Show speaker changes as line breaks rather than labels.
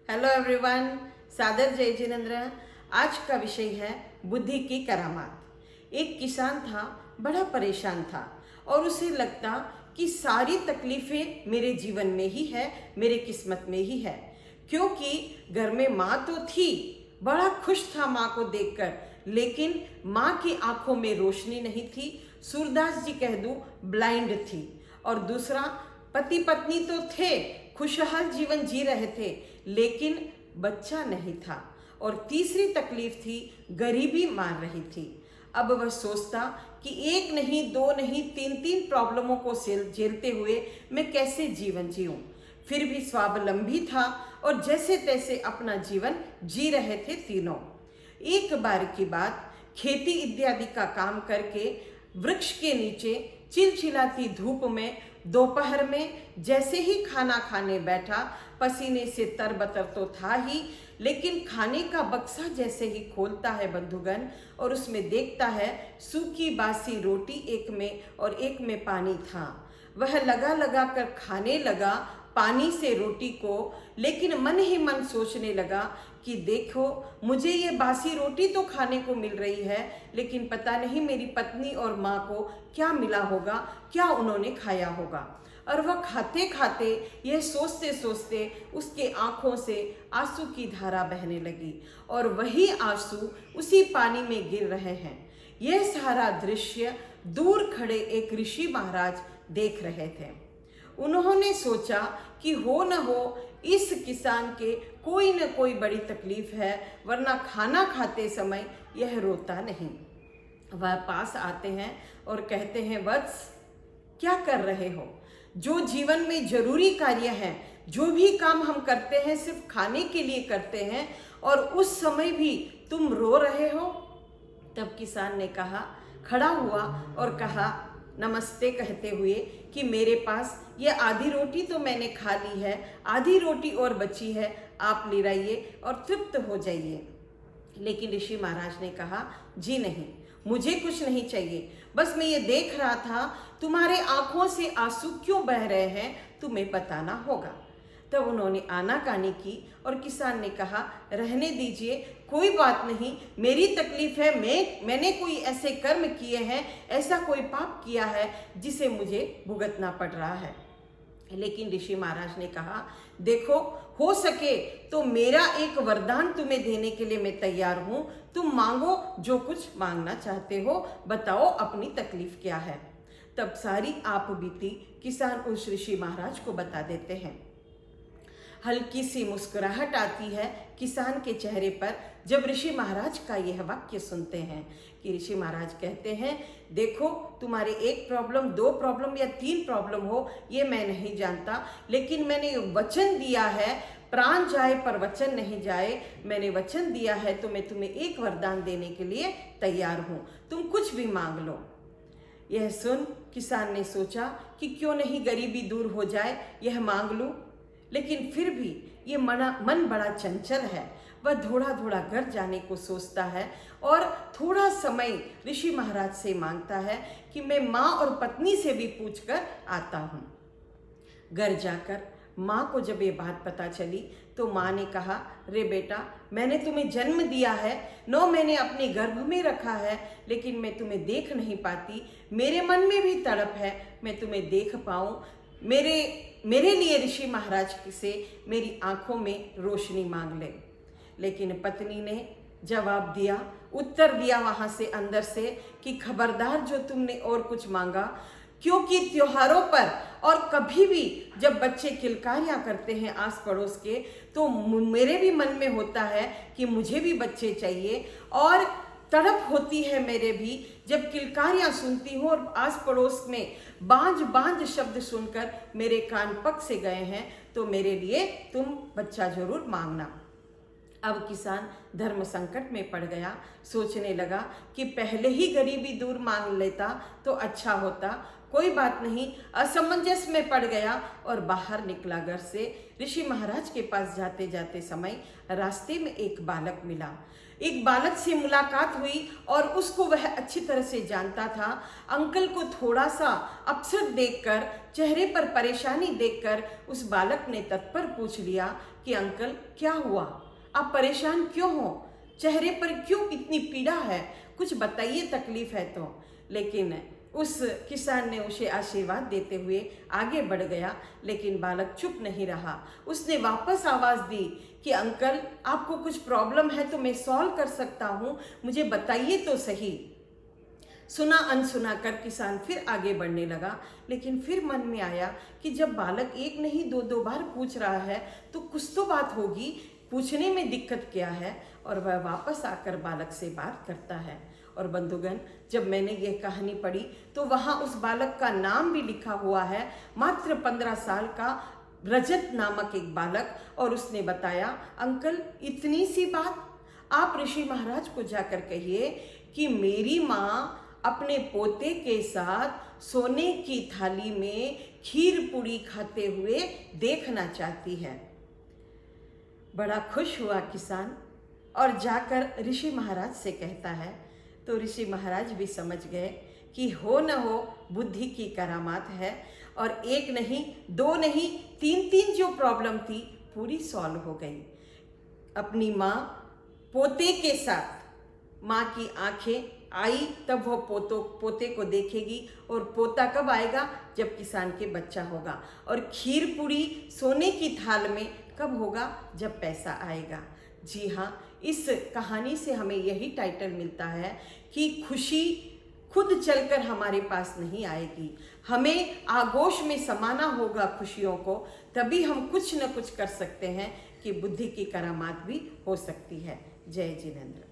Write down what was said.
Hello everyone, सादर जय जिनेंद्र। आज का विषय है बुद्धि की करामात। एक किसान था, बड़ा परेशान था और उसे लगता कि सारी तकलीफें मेरे जीवन में ही है, मेरे किस्मत में ही है। क्योंकि घर में माँ तो थी, बड़ा खुश था माँ को देखकर, लेकिन माँ की आंखों में रोशनी नहीं थी। सूरदास जी कह दूं, ब्लाइंड थी। और दूसरा, पति पत्नी तो थे, खुशहाल जीवन जी रहे थे, लेकिन बच्चा नहीं था। और तीसरी तकलीफ थी, गरीबी मार रही थी। अब वह सोचता कि एक नहीं, दो नहीं, तीन तीन प्रॉब्लमों को झेलते हुए मैं कैसे जीवन जीऊं। फिर भी स्वावलंबी था और जैसे तैसे अपना जीवन जी रहे थे तीनों। एक बार की बात, खेती इत्यादि का काम करके वृक्ष के नीचे चिलचिलाती धूप में दोपहर में जैसे ही खाना खाने बैठा, पसीने से तरबतर तो था ही, लेकिन खाने का बक्सा जैसे ही खोलता है बंधुगण और उसमें देखता है सूखी बासी रोटी एक में और एक में पानी था। वह लगा लगा कर खाने लगा पानी से रोटी को, लेकिन मन ही मन सोचने लगा कि देखो, मुझे ये बासी रोटी तो खाने को मिल रही है, लेकिन पता नहीं मेरी पत्नी और माँ को क्या मिला होगा, क्या उन्होंने खाया होगा। और वह खाते खाते यह सोचते सोचते उसके आंखों से आंसू की धारा बहने लगी और वही आंसू उसी पानी में गिर रहे हैं। यह सारा दृश्य दूर खड़े एक ऋषि महाराज देख रहे थे। उन्होंने सोचा कि हो न हो इस किसान के कोई न कोई बड़ी तकलीफ है, वरना खाना खाते समय यह रोता नहीं। वह पास आते हैं और कहते हैं, वत्स, क्या कर रहे हो? जो जीवन में जरूरी कार्य है, जो भी काम हम करते हैं सिर्फ खाने के लिए करते हैं, और उस समय भी तुम रो रहे हो। तब किसान ने कहा, खड़ा हुआ और कहा नमस्ते कहते हुए कि मेरे पास ये आधी रोटी तो मैंने खा ली है, आधी रोटी और बची है, आप ले आइए और तृप्त हो जाइए। लेकिन ऋषि महाराज ने कहा, जी नहीं, मुझे कुछ नहीं चाहिए, बस मैं ये देख रहा था तुम्हारे आंखों से आंसू क्यों बह रहे हैं, तुम्हें बताना होगा। तब उन्होंने आनाकानी की और किसान ने कहा, रहने दीजिए, कोई बात नहीं, मेरी तकलीफ है, मैंने कोई ऐसे कर्म किए हैं, ऐसा कोई पाप किया है जिसे मुझे भुगतना पड़ रहा है। लेकिन ऋषि महाराज ने कहा, देखो, हो सके तो मेरा एक वरदान तुम्हें देने के लिए मैं तैयार हूं, तुम मांगो, जो कुछ मांगना चाहते हो, बताओ अपनी तकलीफ क्या है। तब सारी आप बीती किसान उस ऋषि महाराज को बता देते हैं। हल्की सी मुस्कुराहट आती है किसान के चेहरे पर जब ऋषि महाराज का यह वाक्य सुनते हैं कि ऋषि महाराज कहते हैं, देखो, तुम्हारे एक प्रॉब्लम, दो प्रॉब्लम या तीन प्रॉब्लम हो, ये मैं नहीं जानता, लेकिन मैंने वचन दिया है, प्राण जाए पर वचन नहीं जाए, मैंने वचन दिया है तो मैं तुम्हें एक वरदान देने के लिए तैयार हूँ, तुम कुछ भी मांग लो। यह सुन किसान ने सोचा कि क्यों नहीं गरीबी दूर हो जाए, यह मांग लूं। लेकिन फिर भी ये मन बड़ा चंचल है। वह थोड़ा थोड़ा घर जाने को सोचता है और थोड़ा समय ऋषि महाराज से मांगता है कि मैं माँ और पत्नी से भी पूछकर आता हूँ। घर जाकर माँ को जब ये बात पता चली तो माँ ने कहा, रे बेटा, मैंने तुम्हें जन्म दिया है, 9 महीने अपने गर्भ में रखा है, लेकिन मैं तुम्हें देख नहीं पाती, मेरे मन में भी तड़प है मैं तुम्हें देख पाऊँ। मेरे लिए ऋषि महाराज से मेरी आंखों में रोशनी मांग ले। लेकिन पत्नी ने जवाब दिया, उत्तर दिया वहां से अंदर से कि खबरदार जो तुमने और कुछ मांगा, क्योंकि त्योहारों पर और कभी भी जब बच्चे किलकारियां करते हैं आस पड़ोस के, तो मेरे भी मन में होता है कि मुझे भी बच्चे चाहिए, और तड़प होती है मेरे भी जब किलकारियां सुनती हूँ और आस पड़ोस में बांझ बांझ शब्द सुनकर मेरे कान पक से गए हैं, तो मेरे लिए तुम बच्चा जरूर मांगना। अब किसान धर्म संकट में पड़ गया। सोचने लगा कि पहले ही गरीबी दूर मांग लेता तो अच्छा होता। कोई बात नहीं, असमंजस में पड़ गया और बाहर निकला घर से। ऋषि महाराज के पास जाते जाते समय रास्ते में एक बालक मिला। एक बालक से मुलाकात हुई और उसको वह अच्छी तरह से जानता था। अंकल को थोड़ा सा अपसेट देखकर, चेहरे पर परेशानी देखकर उस बालक ने तत्पर पूछ लिया कि अंकल क्या हुआ, आप परेशान क्यों हो, चेहरे पर क्यों इतनी पीड़ा है, कुछ बताइए, तकलीफ है तो। लेकिन उस किसान ने उसे आशीर्वाद देते हुए आगे बढ़ गया, लेकिन बालक चुप नहीं रहा। उसने वापस आवाज दी कि अंकल आपको कुछ प्रॉब्लम है तो मैं सॉल्व कर सकता हूँ, मुझे बताइए तो सही। सुना अनसुना कर किसान फिर आगे बढ़ने लगा, लेकिन फिर मन में आया कि जब बालक एक नहीं दो बार पूछ रहा है तो कुछ तो बात होगी, पूछने में दिक्कत क्या है। और वह वापस आकर बालक से बात करता है। और बंधुगण, जब मैंने यह कहानी पढ़ी तो वहाँ उस बालक का नाम भी लिखा हुआ है, मात्र 15 साल का रजत नामक एक बालक। और उसने बताया, अंकल इतनी सी बात, आप ऋषि महाराज को जाकर कहिए कि मेरी माँ अपने पोते के साथ सोने की थाली में खीर पूड़ी खाते हुए देखना चाहती है। बड़ा खुश हुआ किसान और जाकर ऋषि महाराज से कहता है। तो ऋषि महाराज भी समझ गए कि हो न हो बुद्धि की करामात है, और एक नहीं, दो नहीं, तीन जो प्रॉब्लम थी पूरी सॉल्व हो गई। अपनी माँ पोते के साथ, माँ की आंखें आई तब वो पोते को देखेगी, और पोता कब आएगा, जब किसान के बच्चा होगा। और खीर पूड़ी सोने की थाल में कब होगा, जब पैसा आएगा। जी हाँ, इस कहानी से हमें यही टाइटल मिलता है कि खुशी खुद चलकर हमारे पास नहीं आएगी, हमें आगोश में समाना होगा खुशियों को, तभी हम कुछ न कुछ कर सकते हैं कि बुद्धि की करामात भी हो सकती है। जय जिनेंद्र।